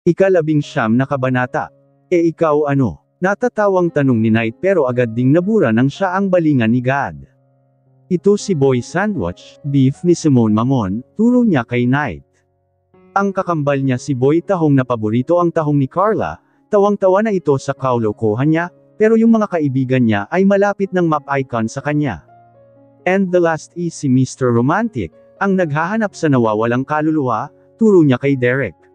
Ika-19 na kabanata. Ikaw ano? Natatawang tanong ni Knight pero agad ding nabura nang siya ang balingan ni God. Ito si Boy Sandwich, beef ni Simone Mamon, turo niya kay Knight. Ang kakambal niya si Boy tahong na paborito ang tahong ni Carla, tawang-tawa na ito sa kaulokohan niya, pero yung mga kaibigan niya ay malapit ng map icon sa kanya. And the last is si Mr. Romantic, ang naghahanap sa nawawalang kaluluwa, turo niya kay Derek.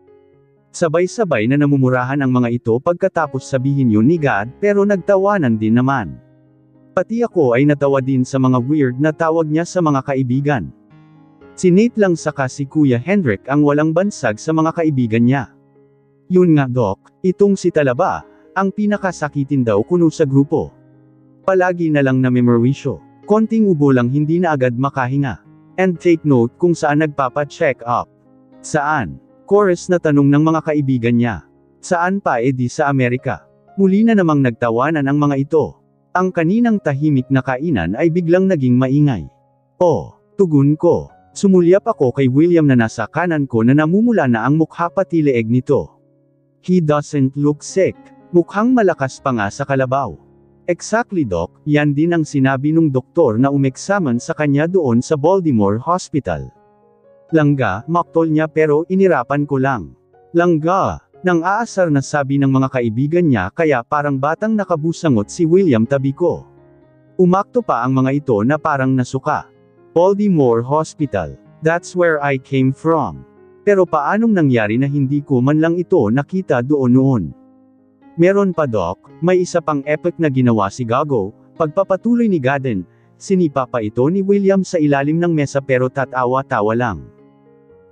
Sabay-sabay na namumurahan ang mga ito pagkatapos sabihin yun ni God pero nagtawanan din naman. Pati ako ay natawa din sa mga weird na tawag niya sa mga kaibigan. Si Nate lang saka si Kuya Hendrik ang walang bansag sa mga kaibigan niya. Yun nga Doc, itong si Talaba, ang pinakasakitin daw kuno sa grupo. Palagi na lang na memorisyo, konting ubo lang hindi na agad makahinga. And take note kung saan nagpapa-check up. Saan? Chorus na tanong ng mga kaibigan niya. Saan pa di sa Amerika? Muli na namang nagtawanan ang mga ito. Ang kaninang tahimik na kainan ay biglang naging maingay. Oh, tugon ko. Sumulyap ako kay William na nasa kanan ko na namumula na ang mukha pati leeg nito. He doesn't look sick. Mukhang malakas pa nga sa kalabaw. Exactly Doc, yan din ang sinabi nung doktor na umeksaman sa kanya doon sa Baltimore Hospital. Langga, maktol niya pero inirapan ko lang. Langga, nang aasar na sabi ng mga kaibigan niya kaya parang batang nakabusangot si William tabi ko. Umakto pa ang mga ito na parang nasuka. Baltimore Hospital, that's where I came from. Pero paanong nangyari na hindi ko man lang ito nakita doon noon? Meron pa Doc, may isa pang epic na ginawa si Gago, pagpapatuloy ni Gaden, sinipa pa ito ni William sa ilalim ng mesa pero tatawa-tawa lang.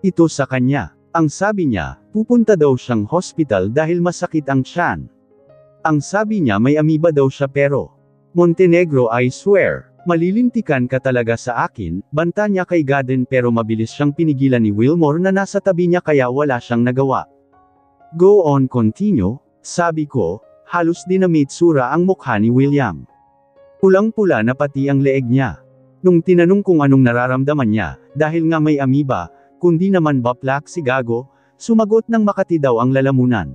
Ito sa kanya. Ang sabi niya, pupunta daw siyang hospital dahil masakit ang tiyan. Ang sabi niya may amoeba daw siya pero, Montenegro I swear, malilintikan ka talaga sa akin, banta niya kay Gaden pero mabilis siyang pinigilan ni Wilmore na nasa tabi niya kaya wala siyang nagawa. Go on continue, sabi ko, halos dinamitsura ang mukha ni William. Pulang-pula na pati ang leeg niya. Nung tinanong kung anong nararamdaman niya, dahil nga may amoeba, kundi naman baplak si Gago, sumagot ng Makati daw ang lalamunan.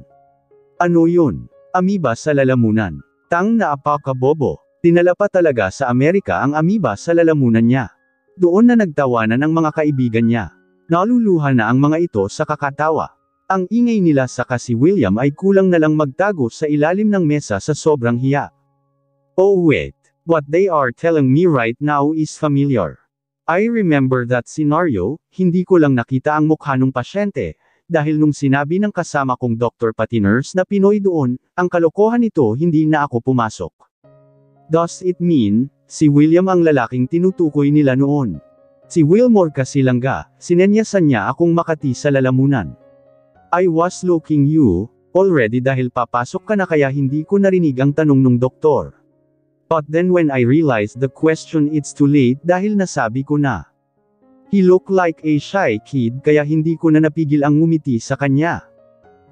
Ano yun? Amoeba sa lalamunan. Tang na apaka-bobo. Dinala pa talaga sa Amerika ang amoeba sa lalamunan niya. Doon na nagtawanan ang mga kaibigan niya. Naluluha na ang mga ito sa kakatawa. Ang ingay nila saka si William ay kulang na lang magtago sa ilalim ng mesa sa sobrang hiya. Oh wait, what they are telling me right now is familiar. I remember that scenario, hindi ko lang nakita ang mukha ng pasyente, dahil nung sinabi ng kasama kong doktor pati nurse na Pinoy doon, ang kalokohan nito hindi na ako pumasok. Does it mean, si William ang lalaking tinutukoy nila noon? Si Wilmore kasi langga, sinenyasan niya akong Makati sa lalamunan. I was looking you, already dahil papasok ka na kaya hindi ko narinig ang tanong ng doktor. But then when I realized the question it's too late dahil nasabi ko na. He looked like a shy kid kaya hindi ko na napigil ang ngumiti sa kanya.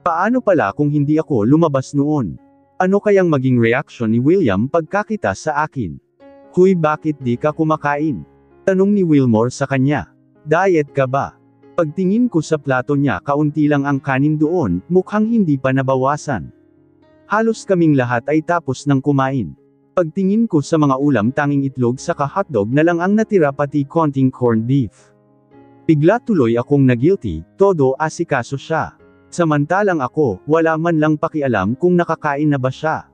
Paano pala kung hindi ako lumabas noon? Ano kayang maging reaction ni William pagkakita sa akin? Huy bakit di ka kumakain? Tanong ni Wilmore sa kanya. Diet ka ba? Pagtingin ko sa plato niya kaunti lang ang kanin doon, mukhang hindi pa nabawasan. Halos kaming lahat ay tapos ng kumain. Pagtingin ko sa mga ulam tanging itlog saka hotdog na lang ang natira pati konting corned beef. Bigla tuloy akong nagilty, todo asikaso siya. Samantalang ako, wala man lang pakialam kung nakakain na ba siya.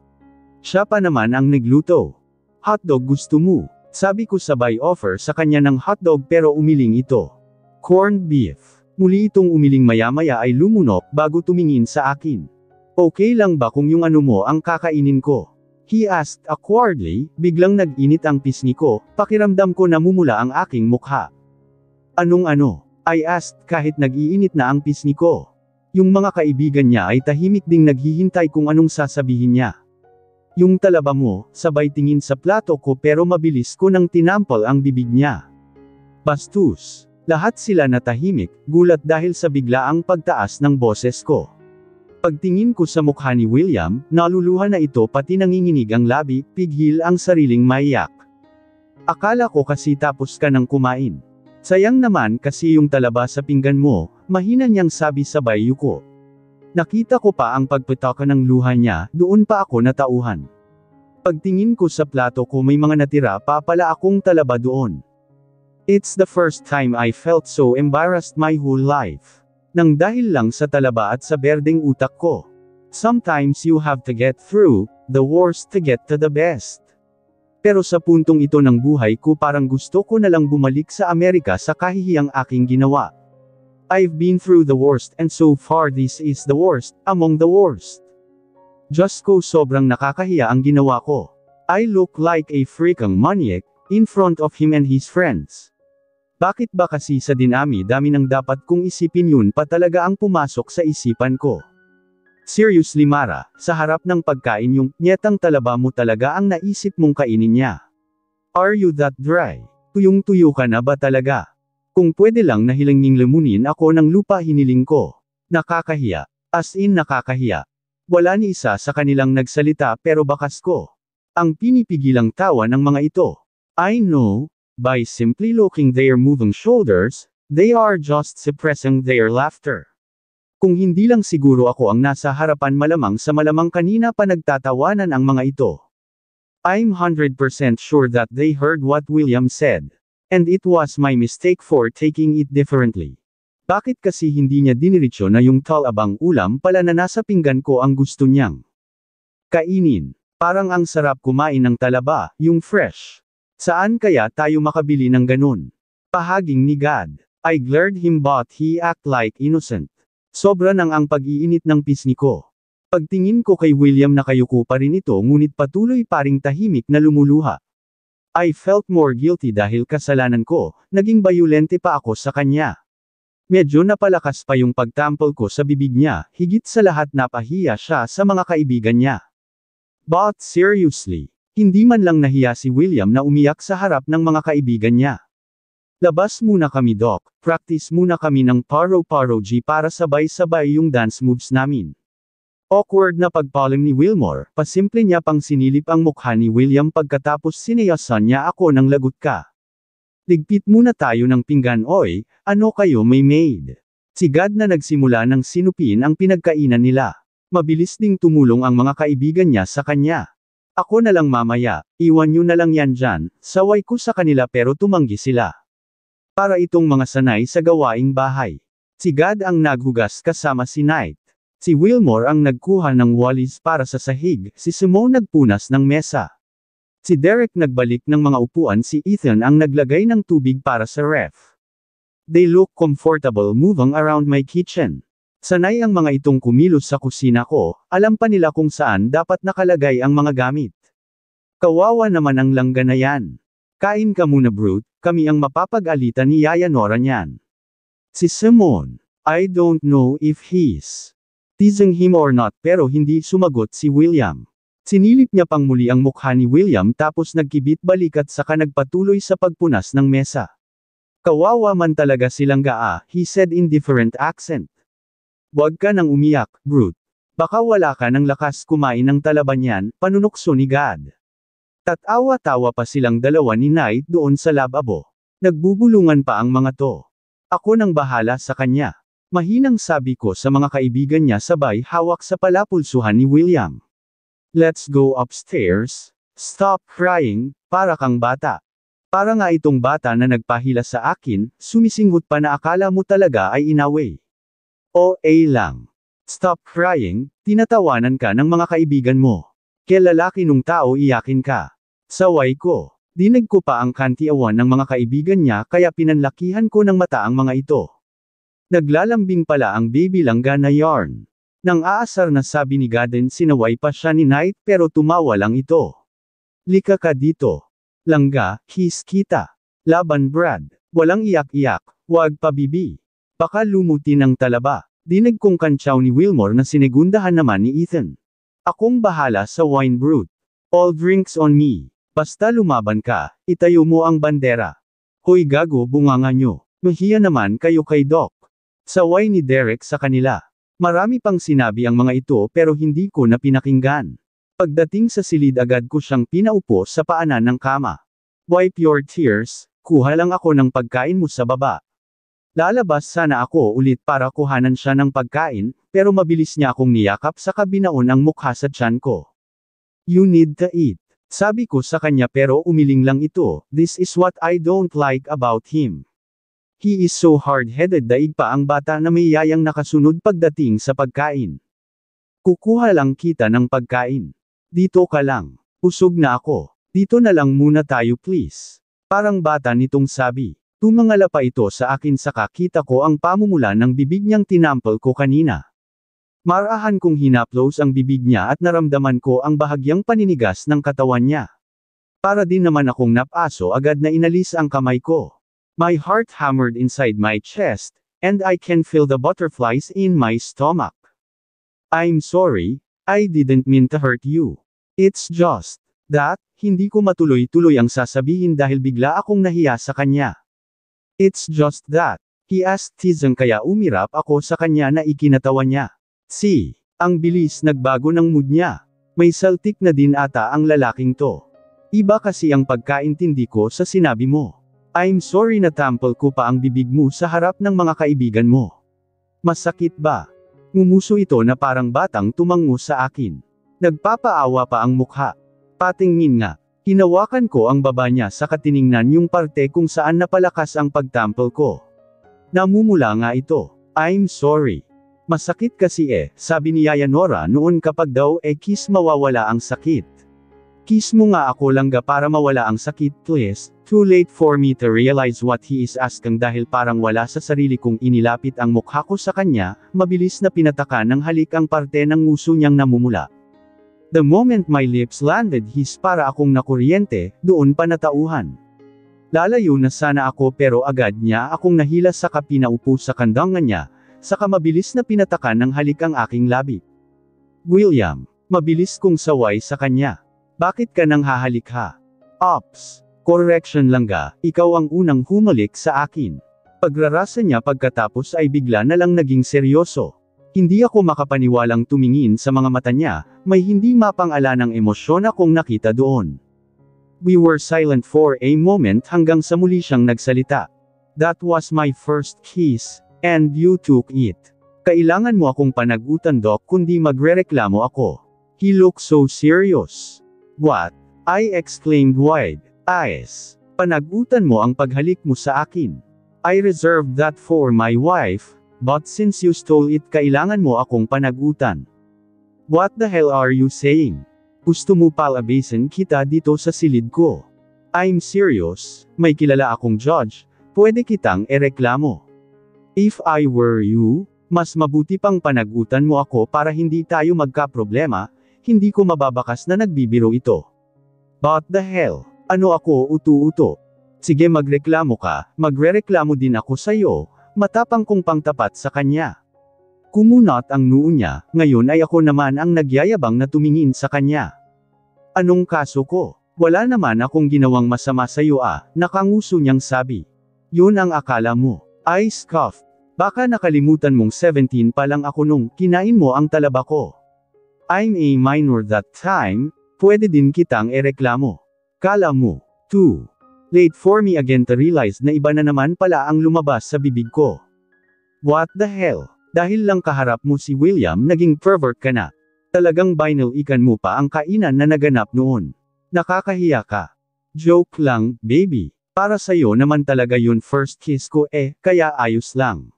Siya pa naman ang nagluto. Hotdog gusto mo? Sabi ko sabay offer sa kanya ng hotdog pero umiling ito. Corned beef. Muli itong umiling maya-maya ay lumunok bago tumingin sa akin. Okay lang ba kung yung ano mo ang kakainin ko? He asked awkwardly, biglang nag-init ang pisngi ko, pakiramdam ko namumula ang aking mukha. Anong ano? I asked kahit nag-iinit na ang pisngi ko. Yung mga kaibigan niya ay tahimik ding naghihintay kung anong sasabihin niya. Yung talaba mo, sabay tingin sa plato ko pero mabilis ko nang tinampal ang bibig niya. Bastos. Lahat sila natahimik, gulat dahil sa biglaang pagtaas ng boses ko. Pagtingin ko sa mukha ni William, naluluha na ito pati nanginginig ang labi, pighil ang sariling maiyak. Akala ko kasi tapos ka nang kumain. Sayang naman kasi yung talaba sa pinggan mo, mahina niyang sabi sabay yuko. Nakita ko pa ang pagpitaka ng luha niya, doon pa ako natauhan. Pagtingin ko sa plato ko may mga natira pa pala akong talaba doon. It's the first time I felt so embarrassed my whole life. Nang dahil lang sa talaba at sa berdeng utak ko. Sometimes you have to get through the worst to get to the best. Pero sa puntong ito ng buhay ko parang gusto ko na lang bumalik sa Amerika sa kahihiyang aking ginawa. I've been through the worst and so far this is the worst, among the worst. Diyos ko sobrang nakakahiya ang ginawa ko. I look like a freaking maniac, in front of him and his friends. Bakit ba kasi sa dinami-dami ng dapat kong isipin yun pa talaga ang pumasok sa isipan ko? Seriously Mara, sa harap ng pagkain yung nyetang talaba mo talaga ang naisip mong kainin niya. Are you that dry? Tuyong-tuyo ka na ba talaga? Kung pwede lang na hilanging lamunin ako ng lupa hiniling ko. Nakakahiya. As in nakakahiya. Wala ni isa sa kanilang nagsalita pero bakas ko. Ang pinipigilang tawa ng mga ito. I know, by simply looking their moving shoulders, they are just suppressing their laughter. Kung hindi lang siguro ako ang nasa harapan malamang sa malamang kanina pa nagtatawanan ang mga ito. I'm 100% sure that they heard what William said. And it was my mistake for taking it differently. Bakit kasi hindi niya diniretso na yung talabang ulam pala na nasa pinggan ko ang gusto niyang kainin? Parang ang sarap kumain ng talaba, yung fresh. Saan kaya tayo makabili ng ganun? Pahaging ni God. I glared him but he act like innocent. Sobra nang ang pag-iinit ng pisngi ko. Pagtingin ko kay William nakayuko pa rin ito ngunit patuloy pa ring tahimik na lumuluha. I felt more guilty dahil kasalanan ko, naging bayulente pa ako sa kanya. Medyo napalakas pa yung pagtampol ko sa bibig niya, higit sa lahat napahiya siya sa mga kaibigan niya. But seriously, hindi man lang nahiya si William na umiyak sa harap ng mga kaibigan niya. Labas muna kami Doc, practice muna kami ng paro-paro G para sabay-sabay yung dance moves namin. Awkward na pagpalim ni Wilmore, pasimple niya pang sinilip ang mukha ni William pagkatapos sinayasan niya ako ng lagot ka. Ligpit muna tayo ng pinggan oy, ano kayo may maid? Si God na nagsimula ng sinupin ang pinagkainan nila. Mabilis ding tumulong ang mga kaibigan niya sa kanya. Ako na lang mamaya, iwan nyo na lang yan dyan, saway ko sa kanila pero tumanggi sila. Para itong mga sanay sa gawaing bahay. Si God ang naghugas kasama si Knight. Si Wilmore ang nagkuha ng walis para sa sahig, si Simone nagpunas ng mesa. Si Derek nagbalik ng mga upuan, si Ethan ang naglagay ng tubig para sa ref. They look comfortable moving around my kitchen. Sanay ang mga itong kumilos sa kusina ko, alam pa nila kung saan dapat nakalagay ang mga gamit. Kawawa naman ang langga na yan. Kain ka muna brute, kami ang mapapag-alitan ni Yaya Nora niyan. Si Simone, I don't know if he's teasing him or not pero hindi sumagot si William. Sinilip niya pang muli ang mukha ni William tapos nagkibit balikat saka nagpatuloy sa pagpunas ng mesa. Kawawa man talaga silang he said in different accent. Huwag ka nang umiyak, brute. Baka wala ka ng lakas kumain ng talaba niyan, panunokso ni God. Tatawa-tawa pa silang dalawa ni Knight doon sa lababo. Nagbubulungan pa ang mga to. Ako nang bahala sa kanya. Mahinang sabi ko sa mga kaibigan niya sabay hawak sa palapulsuhan ni William. Let's go upstairs. Stop crying, para kang bata. Para nga itong bata na nagpahila sa akin, sumisinghot pa na akala mo talaga ay inaway. Lang. Stop crying, tinatawanan ka ng mga kaibigan mo. Lalaki nung tao iyakin ka. Saway ko. Dinig ko pa ang kantiawan ng mga kaibigan niya kaya pinanlakihan ko ng mata ang mga ito. Naglalambing pala ang baby langga na yarn. Nang aasar na sabi ni Gaden sinaway pa siya ni Knight pero tumawa lang ito. Lika ka dito. Langga, kiss kita. Laban Brad. Walang iyak-iyak, wag pa bibi. Baka lumutin ang talaba. Dinig kong kantsaw ni Wilmore na sinegundahan naman ni Ethan. Akong bahala sa wine brute. All drinks on me. Basta lumaban ka, itayo mo ang bandera. Hoy gago bunganga nyo. Mahiya naman kayo kay Doc. Saway ni Derek sa kanila. Marami pang sinabi ang mga ito pero hindi ko na pinakinggan. Pagdating sa silid agad ko siyang pinaupo sa paanan ng kama. Wipe your tears, kuha lang ako ng pagkain mo sa baba. Lalabas sana ako ulit para kuhanan siya ng pagkain, pero mabilis niya akong niyakap sa binaon ang mukha sa tiyan ko. You need to eat. Sabi ko sa kanya pero umiling lang ito, this is what I don't like about him. He is so hard-headed daig pa ang bata na may yayang nakasunod pagdating sa pagkain. Kukuha lang kita ng pagkain. Dito ka lang. Usog na ako. Dito na lang muna tayo please. Parang bata nitong sabi. Tumangala pa ito sa akin saka kita ko ang pamumula ng bibig niyang tinampal ko kanina. Marahan kong hinaplos ang bibig niya at naramdaman ko ang bahagyang paninigas ng katawan niya. Para din naman akong napaso agad na inalis ang kamay ko. My heart hammered inside my chest, and I can feel the butterflies in my stomach. I'm sorry, I didn't mean to hurt you. It's just that, hindi ko matuloy-tuloy ang sasabihin dahil bigla akong nahiya sa kanya. It's just that, he asked teasing kaya umirap ako sa kanya na ikinatawa niya. Ang bilis nagbago ng mood niya. May saltik na din ata ang lalaking to. Iba kasi ang pagkaintindi ko sa sinabi mo. I'm sorry na tampal ko pa ang bibig mo sa harap ng mga kaibigan mo. Masakit ba? Ngumuso ito na parang batang tumango sa akin. Nagpapaawa pa ang mukha. Patingin nga. Hinawakan ko ang baba niya sa katiningnan yung parte kung saan napalakas ang pagtampal ko. Namumula nga ito. I'm sorry. Masakit kasi sabi ni Yaya Nora noon kapag daw kiss mawawala ang sakit. Kiss mo nga ako langga para mawala ang sakit please. Too late for me to realize what he is asking dahil parang wala sa sarili kong inilapit ang mukha ko sa kanya, mabilis na pinataka ng halik ang parte ng nguso niyang namumula. The moment my lips landed his para akong nakuryente, doon pa natauhan. Lalayo na sana ako pero agad niya akong nahila saka pinaupo sa kandangan niya, saka mabilis na pinataka ng halik ang aking labi. William, mabilis kong saway sa kanya. Bakit ka nang hahalik ha? Ops, correction lang ga, ikaw ang unang humalik sa akin. Pagrarasa niya pagkatapos ay bigla na lang naging seryoso. Hindi ako makapaniwalang tumingin sa mga mata niya, may hindi mapangala ng emosyon akong nakita doon. We were silent for a moment hanggang sa muli siyang nagsalita. That was my first kiss, and you took it. Kailangan mo akong panagutan Doc kundi magrereklamo ako. He looked so serious. What? I exclaimed wide eyes. Panagutan mo ang paghalik mo sa akin. I reserved that for my wife. But since you stole it kailangan mo akong panagutan. What the hell are you saying? Gusto mo palabasin kita dito sa silid ko? I'm serious, may kilala akong judge, pwede kitang ereklamo. If I were you, mas mabuti pang panagutan mo ako para hindi tayo magkaproblema, hindi ko mababakas na nagbibiro ito. But the hell, ano ako utu-uto? Sige magreklamo ka, magrereklamo din ako sa'yo. Matapang kong pangtapat sa kanya. Kumunat ang noo niya, ngayon ay ako naman ang nagyayabang na tumingin sa kanya. Anong kaso ko? Wala naman akong ginawang masama sa'yo nakanguso niyang sabi. Yun ang akala mo. I scoffed. Baka nakalimutan mong 17 pa lang ako nung kinain mo ang talaba ko. I'm a minor that time, pwede din kitang ereklamo. Kala mo. 2. Late for me again to realize na iba na naman pala ang lumabas sa bibig ko. What the hell? Dahil lang kaharap mo si William naging pervert ka na. Talagang binalikan mo pa ang kainan na naganap noon. Nakakahiya ka. Joke lang, baby. Para sa'yo naman talaga yun first kiss ko kaya ayos lang.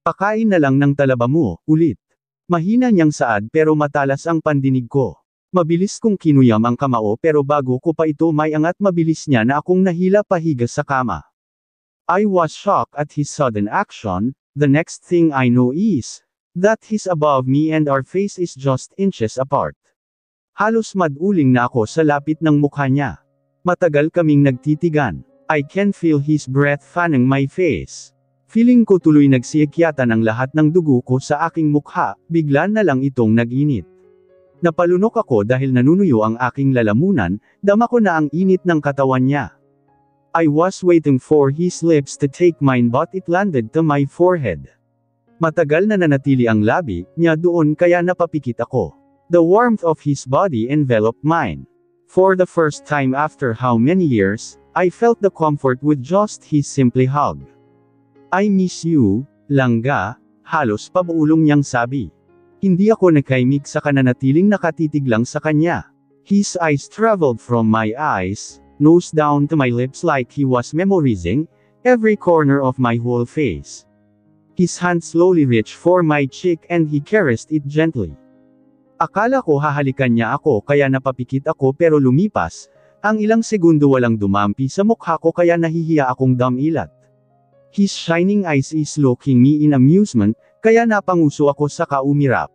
Pakain na lang ng talaba mo, ulit. Mahina niyang saad pero matalas ang pandinig ko. Mabilis kong kinuyam ang kamao pero bago ko pa ito may angat mabilis niya na akong nahila pahiga sa kama. I was shocked at his sudden action. The next thing I know is that he's above me and our face is just inches apart. Halos maduling na ako sa lapit ng mukha niya. Matagal kaming nagtitigan. I can feel his breath fanning my face. Feeling ko tuloy nagsiikyatan ang lahat ng dugo ko sa aking mukha, bigla na lang itong nag-init. Napalunok ako dahil nanunuyo ang aking lalamunan, dama ko na ang init ng katawan niya. I was waiting for his lips to take mine but it landed to my forehead. Matagal na nanatili ang labi niya doon kaya napapikit ako. The warmth of his body enveloped mine. For the first time after how many years, I felt the comfort with just his simply hug. I miss you, Langga, halos pabulong niyang sabi. Hindi ako nakaimik sa kananatiling nakatitig lang sa kanya. His eyes traveled from my eyes, nose down to my lips like he was memorizing every corner of my whole face. His hand slowly reached for my cheek and he caressed it gently. Akala ko hahalikan niya ako kaya napapikit ako pero lumipas, ang ilang segundo walang dumampi sa mukha ko kaya nahihiya akong damilat. His shining eyes is looking me in amusement, kaya napanguso ako sa kaumirap.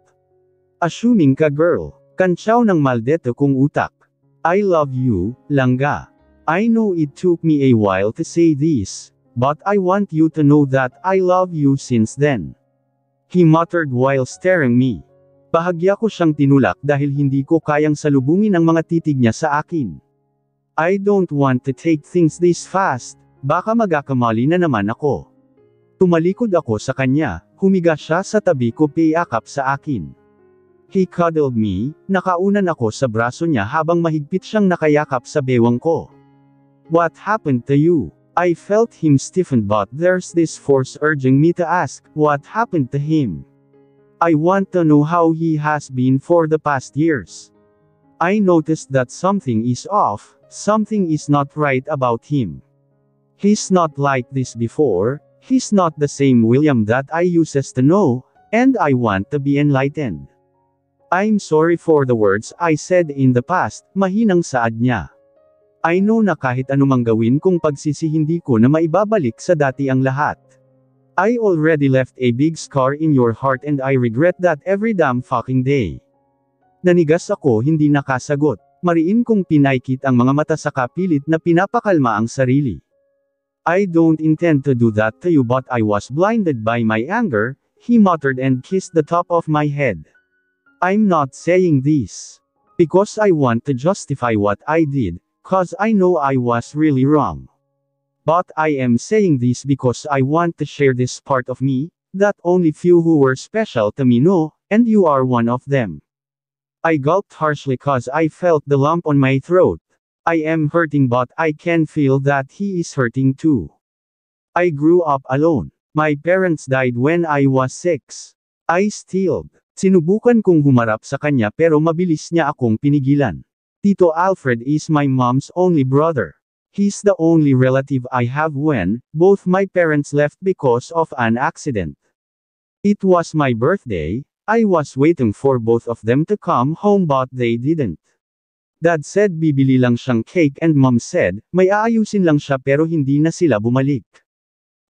Assuming ka girl, kantsaw ng maldito kong utak. I love you, Langga. I know it took me a while to say this, but I want you to know that I love you since then. He muttered while staring me. Bahagya ko siyang tinulak dahil hindi ko kayang salubungin ang mga titig niya sa akin. I don't want to take things this fast. Baka magakamali na naman ako. Tumalikod ako sa kanya, humiga siya sa tabi ko payakap sa akin. He cuddled me, nakaunan ako sa braso niya habang mahigpit siyang nakayakap sa bewang ko. What happened to you? I felt him stiffen but there's this force urging me to ask, what happened to him? I want to know how he has been for the past years. I noticed that something is off, something is not right about him. He's not like this before, he's not the same William that I used to know, and I want to be enlightened. I'm sorry for the words I said in the past, mahinang saad niya. I know na kahit anumang gawin kong pagsisi hindi ko na maibabalik sa dati ang lahat. I already left a big scar in your heart and I regret that every damn fucking day. Nanigas ako hindi nakasagot, mariin kong pinaikit ang mga mata sa kapilit na pinapakalma ang sarili. I don't intend to do that to you but I was blinded by my anger, he muttered and kissed the top of my head. I'm not saying this because I want to justify what I did, cause I know I was really wrong. But I am saying this because I want to share this part of me, that only few who were special to me know, and you are one of them. I gulped harshly cause I felt the lump on my throat. I am hurting but I can feel that he is hurting too. I grew up alone. My parents died when I was 6. I stilled. Sinubukan kong humarap sa kanya pero mabilis niya akong pinigilan. Tito Alfred is my mom's only brother. He's the only relative I have when both my parents left because of an accident. It was my birthday. I was waiting for both of them to come home but they didn't. Dad said bibili lang siyang cake and mom said, may aayusin lang siya pero hindi na sila bumalik.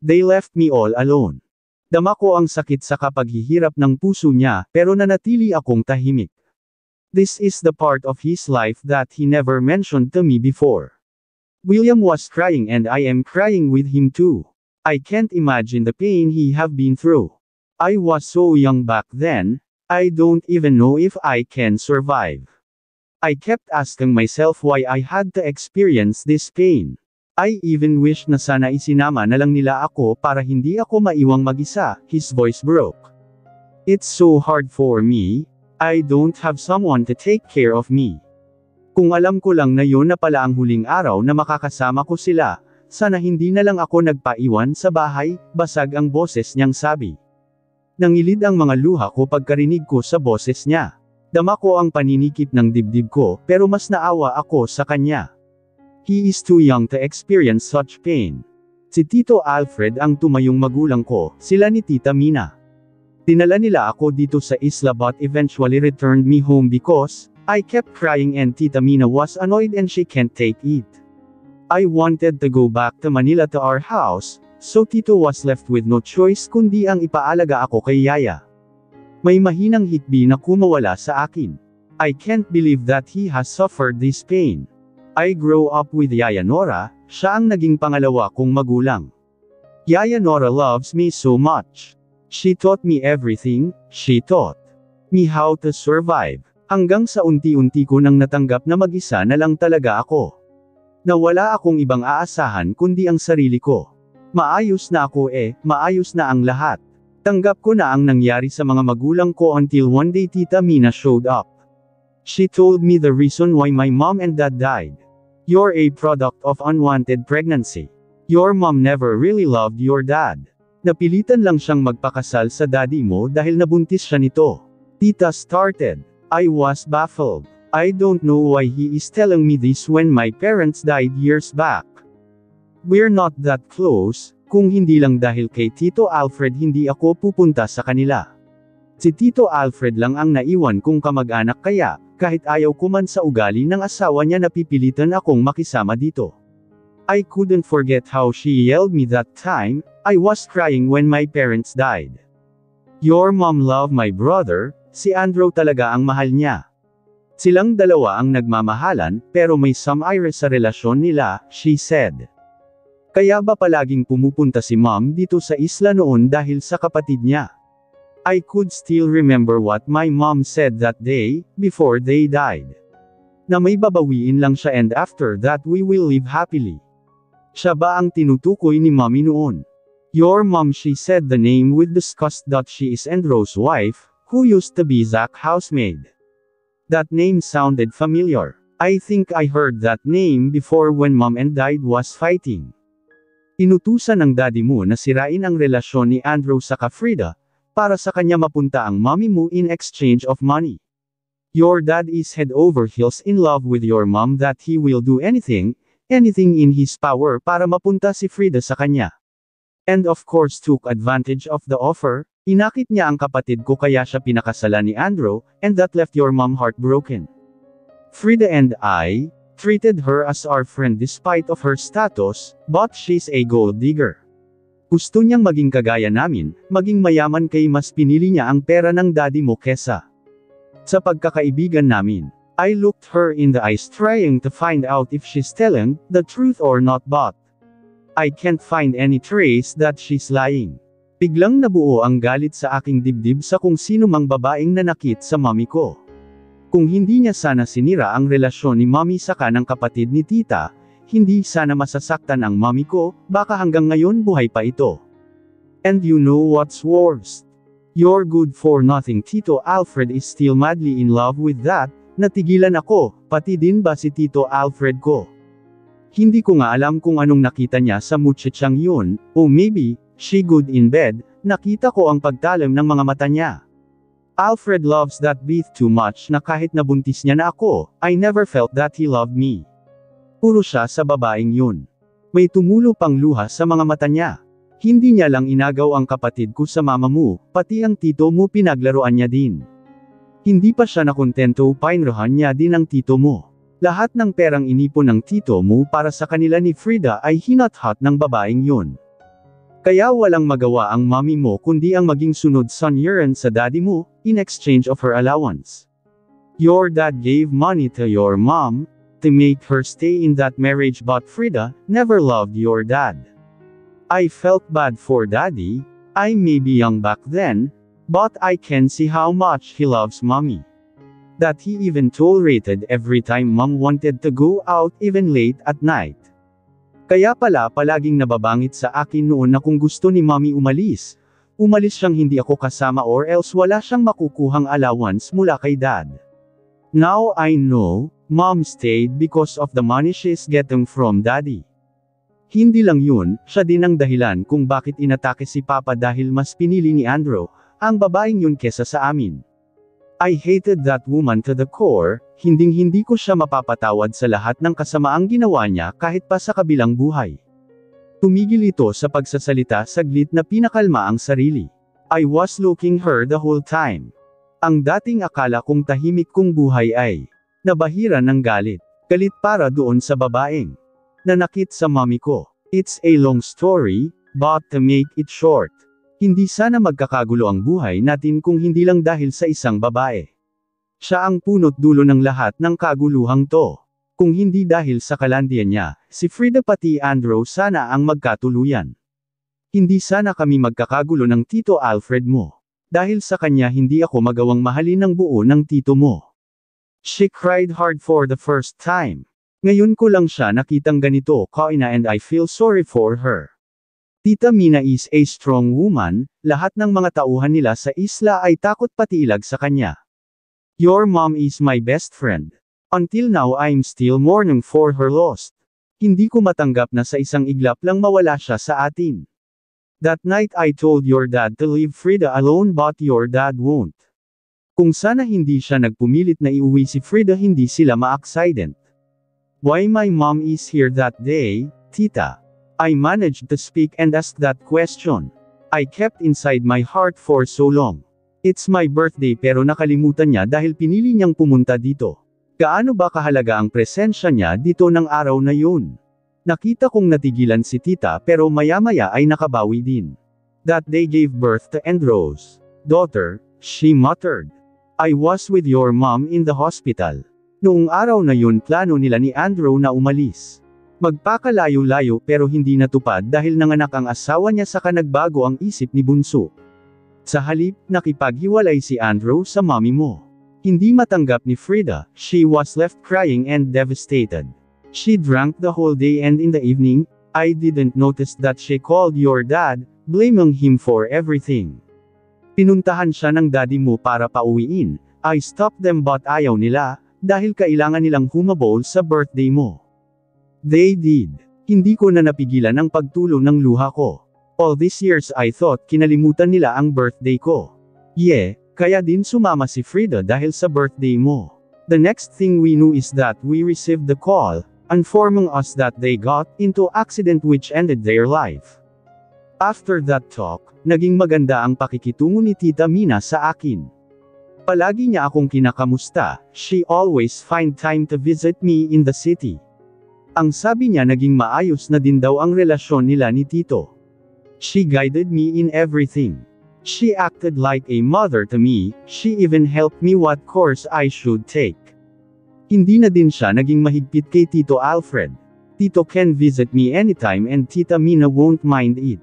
They left me all alone. Dama ko ang sakit sa kapaghihirap ng puso niya, pero nanatili akong tahimik. This is the part of his life that he never mentioned to me before. William was crying and I am crying with him too. I can't imagine the pain he have been through. I was so young back then, I don't even know if I can survive. I kept asking myself why I had to experience this pain. I even wished na sana isinama na lang nila ako para hindi ako maiwang mag-isa, his voice broke. It's so hard for me, I don't have someone to take care of me. Kung alam ko lang na yun na pala ang huling araw na makakasama ko sila, sana hindi na lang ako nagpaiwan sa bahay, basag ang boses niyang sabi. Nangilid ang mga luha ko pagkarinig ko sa boses niya. Dama ko ang paninikip ng dibdib ko, pero mas naawa ako sa kanya. He is too young to experience such pain. Si Tito Alfred ang tumayong magulang ko, sila ni Tita Mina. Dinala nila ako dito sa isla but eventually returned me home because I kept crying and Tita Mina was annoyed and she can't take it. I wanted to go back to Manila to our house, so Tito was left with no choice kundi ang ipaalaga ako kay Yaya. May mahinang hikbi na kumawala sa akin. I can't believe that he has suffered this pain. I grew up with Yaya Nora, siya ang naging pangalawa kong magulang. Yaya Nora loves me so much. She taught me everything, she taught me how to survive. Hanggang sa unti-unti ko nang natanggap na mag-isa na lang talaga ako. Nawala akong ibang aasahan kundi ang sarili ko. Maayos na ako maayos na ang lahat. Tanggap ko na ang nangyari sa mga magulang ko until one day Tita Mina showed up. She told me the reason why my mom and dad died. You're a product of unwanted pregnancy. Your mom never really loved your dad. Napilitan lang siyang magpakasal sa daddy mo dahil nabuntis siya nito. Tita started. I was baffled. I don't know why he is telling me this when my parents died years back. We're not that close, kung hindi lang dahil kay Tito Alfred hindi ako pupunta sa kanila. Si Tito Alfred lang ang naiwan kong kamag-anak kaya, kahit ayaw ko man sa ugali ng asawa niya napipilitan akong makisama dito. I couldn't forget how she yelled me that time. I was crying when my parents died. Your mom loved my brother, si Andrew talaga ang mahal niya. Silang dalawa ang nagmamahalan, pero may some ire sa relasyon nila, she said. Kaya ba palaging pumupunta si mom dito sa isla noon dahil sa kapatid niya? I could still remember what my mom said that day, before they died. Na may babawiin lang siya and after that we will live happily. Siya ba ang tinutukoy ni mommy noon? Your mom, she said the name with disgust that she is Andrew's wife, who used to be Zach's housemaid. That name sounded familiar. I think I heard that name before when mom and dad was fighting. Inutusan ng daddy mo na sirain ang relasyon ni Andrew sa Frida, para sa kanya mapunta ang mommy mo in exchange of money. Your dad is head over heels in love with your mom that he will do anything in his power para mapunta si Frida sa kanya. And of course took advantage of the offer, inakit niya ang kapatid ko kaya siya pinakasalan ni Andrew, and that left your mom heartbroken. Frida and I treated her as our friend despite of her status, but she's a gold digger. Gusto niyang maging kagaya namin, maging mayaman kay mas pinili niya ang pera ng daddy mo kesa sa pagkakaibigan namin. I looked her in the eyes trying to find out if she's telling the truth or not but I can't find any trace that she's lying. Biglang nabuo ang galit sa aking dibdib sa kung sino mang babaeng nanakit sa mami ko. Kung hindi niya sana sinira ang relasyon ni mami sa kanang kapatid ni tita, hindi sana masasaktan ang mami ko, baka hanggang ngayon buhay pa ito. And you know what's worst? Your good for nothing Tito Alfred is still madly in love with that. Natigilan ako, pati din ba si Tito Alfred ko? Hindi ko nga alam kung anong nakita niya sa muchachang yun, o maybe, she good in bed, nakita ko ang pagtalim ng mga mata niya. Alfred loves that beef too much na kahit nabuntis niya na ako, I never felt that he loved me. Puro siya sa babaeng yun. May tumulo pang luha sa mga mata niya. Hindi niya lang inagaw ang kapatid ko sa mama mo, pati ang tito mo pinaglaruan niya din. Hindi pa siya nakontento painrahan niya din ang tito mo. Lahat ng perang inipon ng tito mo para sa kanila ni Frida ay hinat-hat ng babaeng yun. Kaya walang magawa ang mami mo kundi ang maging sunod son yuran sa daddy mo, in exchange of her allowance. Your dad gave money to your mom, to make her stay in that marriage but Frida, never loved your dad. I felt bad for daddy, I may be young back then, but I can see how much he loves mommy. That he even tolerated every time mom wanted to go out even late at night. Kaya pala palaging nababangit sa akin noon na kung gusto ni mommy umalis siyang hindi ako kasama or else wala siyang makukuhang allowance mula kay dad. Now I know, mom stayed because of the money she's getting from daddy. Hindi lang yun, siya din ang dahilan kung bakit inatake si papa dahil mas pinili ni Andrew ang babaeng yun kesa sa amin. I hated that woman to the core, hinding-hindi ko siya mapapatawad sa lahat ng kasamaang ginawa niya kahit pa sa kabilang buhay. Tumigil ito sa pagsasalita saglit na pinakalma ang sarili. I was looking her the whole time. Ang dating akala kong tahimik kong buhay ay nabahira ng galit. Galit para doon sa babaeng nanakit sa mami ko. It's a long story, but to make it short, hindi sana magkakagulo ang buhay natin kung hindi lang dahil sa isang babae. Siya ang punot dulo ng lahat ng kaguluhang to. Kung hindi dahil sa kalandian niya, si Frida pati Andrew sana ang magkatuluyan. Hindi sana kami magkakagulo ng Tito Alfred mo. Dahil sa kanya hindi ako magawang mahalin ng buo ng tito mo. She cried hard for the first time. Ngayon ko lang siya nakitang ganito kaina and I feel sorry for her. Tita Mina is a strong woman, lahat ng mga tauhan nila sa isla ay takot pati ilag sa kanya. Your mom is my best friend. Until now I'm still mourning for her loss. Hindi ko matanggap na sa isang iglap lang mawala siya sa atin. That night I told your dad to leave Frida alone but your dad won't. Kung sana hindi siya nagpumilit na iuwi si Frida hindi sila ma-accident. Why my mom is here that day, tita? I managed to speak and ask that question. I kept inside my heart for so long. It's my birthday pero nakalimutan niya dahil pinili niyang pumunta dito. Gaano ba kahalaga ang presensya niya dito ng araw na yun? Nakita kong natigilan si tita pero maya-maya ay nakabawi din. That day gave birth to Andrew's daughter, she muttered. I was with your mom in the hospital. Noong araw na yun plano nila ni Andrew na umalis. Magpakalayo-layo pero hindi natupad dahil nanganak ang asawa niya saka nagbago ang isip ni Bunso. Sa halip, nakipaghiwalay si Andrew sa mommy mo. Hindi matanggap ni Frida, she was left crying and devastated. She drank the whole day and in the evening, I didn't notice that she called your dad, blaming him for everything. Pinuntahan siya ng daddy mo para pauwiin, I stopped them but ayaw nila, dahil kailangan nilang humabol sa birthday mo. They did. Hindi ko na napigilan ang pagtulo ng luha ko. All these years I thought kinalimutan nila ang birthday ko. Yeah, kaya din sumama si Frida dahil sa birthday mo. The next thing we knew is that we received the call, informing us that they got into accident which ended their life. After that talk, naging maganda ang pakikitungo ni Tita Mina sa akin. Palagi niya akong kinakamusta, she always find time to visit me in the city. Ang sabi niya naging maayos na din daw ang relasyon nila ni Tito. She guided me in everything. She acted like a mother to me, she even helped me what course I should take. Hindi na din siya naging mahigpit kay Tito Alfred. Tito can visit me anytime and Tita Mina won't mind it.